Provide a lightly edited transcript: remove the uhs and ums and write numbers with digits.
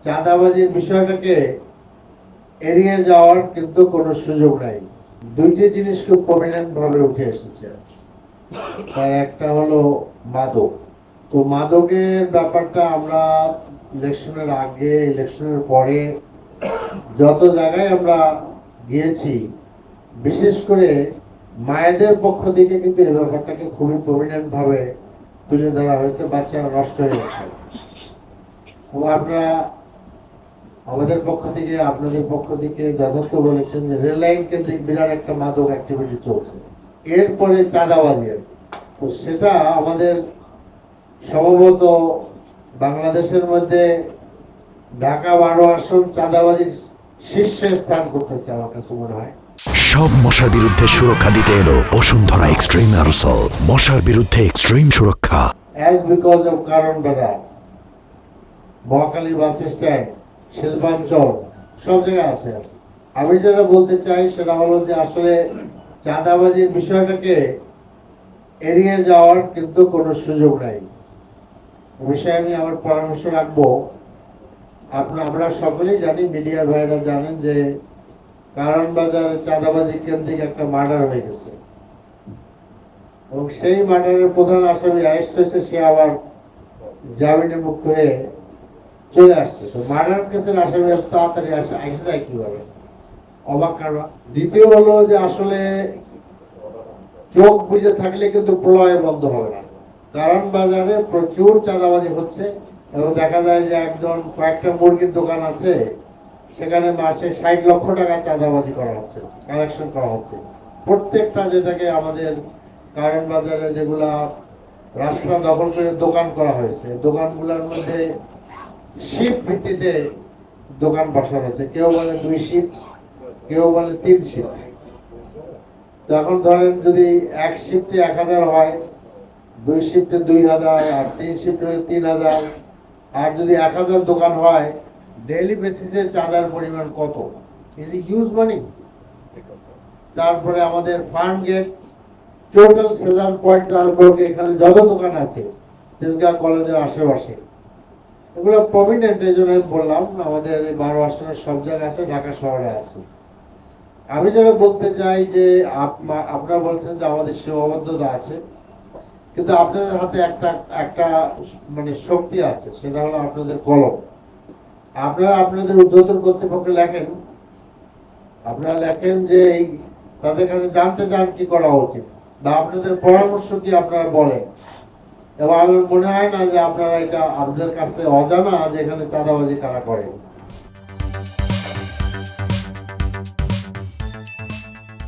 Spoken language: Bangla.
চাঁদাবাজির বিষয়টাকে এড়িয়ে যাওয়ার কিন্তু কোনো সুযোগ নাই। দুইটি জিনিস খুব প্রমিনেন্ট ভাবে উঠে এসেছে। তার একটা হলো মাদক। তো মাদকের ব্যাপারটা আমরা ইলেকশনের আগে, ইলেকশনের পরে যত জায়গায় আমরা গিয়েছি, বিশেষ করে মায়েদের পক্ষ থেকে কিন্তু এই ব্যাপারটাকে খুবই প্রমিনেন্ট ভাবে তুলে ধরা হয়েছে। বাচ্চারা নষ্ট হয়ে যাচ্ছে। আপনারা আমাদের পক্ষ থেকে, আপনাদের পক্ষ থেকে যথার্থ বলেছেন যে রেল লাইন কেন্দ্রিক বিরাট একটা মাদক অ্যাক্টিভিটি চলছে। এরপরে চাঁদাবাজি, তো সেটা আমাদের সম্ভবত বাংলাদেশের মধ্যে ঢাকা 12 আসন চাঁদাবাজির শীর্ষে স্থান করতেছে আমার কাছে মনে হয়। সব মশার বিরুদ্ধে সুরক্ষা দিতে এলো বসুন্ধরা এক্সট্রিম অ্যারোসল, মশার বিরুদ্ধে এক্সট্রিম সুরক্ষা। অ্যাজ বিকজ অফ কারণ বাজার, মহাখালী বাস স্ট্যান্ড, শিল্পাঞ্চল, সব জায়গায় আছে। আমি যেটা বলতে চাই সেটা হলো যে আসলে চাঁদাবাজির বিষয়টাকে এড়িয়ে যাওয়ার কিন্তু কোনো সুযোগ নাই। বিষয়ে আমি আমার পরামর্শ রাখবো। আমরা সকলেই জানি, মিডিয়ার ভাইরা জানেন যে কারণ বাজারে চাঁদাবাজি কেন্দ্রিক একটা মার্ডার হয়ে গেছে এবং সেই মার্ডারের প্রধান আসামি অ্যারেস্ট হয়েছে, সে আবার জামিনে মুক্ত হয়ে চলে আসছে। তো মার্ডার কেসের আসামি তাড়াতাড়ি আসে যায় কিভাবে? অবাক কারণ। দ্বিতীয় হলো যে আসলে চোখ বুঝে থাকলে কিন্তু প্রলয় বন্ধ হবে না। কারণ বাজারে প্রচুর চাঁদাবাজি হচ্ছে এবং দেখা যায় যে কয়েকটা মুরগির দোকান আছে, সেখানে মাসে 60 লক্ষ টাকা চাঁদাবাজি করা হচ্ছে, কালেকশন করা হচ্ছে। প্রত্যেকটা যেটাকে আমাদের কারণ বাজারে যেগুলা রাস্তা দখল করে দোকান করা হয়েছে, দোকানগুলোর মধ্যে শিফট ভিত্তিতে দোকান বসানো হচ্ছে। কেউ বলে 2 শিফট, কেউ বলে 3 শিফট। তো এখন ধরেন যদি 1 শিফটে 1000 হয়, 2 শিফটে 2000, আর 3 শিফটে 3000, আর যদি 1000 দোকান হয়, ডেইলি বেসিসে চাঁদার পরিমাণ কত? ইজ ইট হিউজ মানি। তারপরে আমাদের ফার্ম গেট, টোটাল সেজার পয়েন্ট, তারপরে এখানে যত দোকান আছে তেজগাঁ কলেজের আশেপাশে, এগুলো প্রমিনেন্ট। এই জন্য আমি বললাম আমাদের 12 আসনের সব জায়গায় আছে, ঢাকা শহরে আছে। আমি যেটা বলতে চাই যে আপনারা বলছেন যে আমাদের সীমাবদ্ধতা আছে, কিন্তু আপনাদের হাতে একটা মানে শক্তি আছে, সেটা হলো আপনাদের কলম। আপনারা আপনাদের ঊর্ধ্বতন কর্তৃপক্ষে লেখেন, আপনারা লেখেন যে তাদের কাছে জানতে চান কি করা উচিত, বা আপনাদের পরামর্শ কি আপনারা বলেন। এবং আমার মনে হয় না যে আপনারা এটা আপনাদের কাছে অজানা যে এখানে চাঁদাবাজি কারা করেন।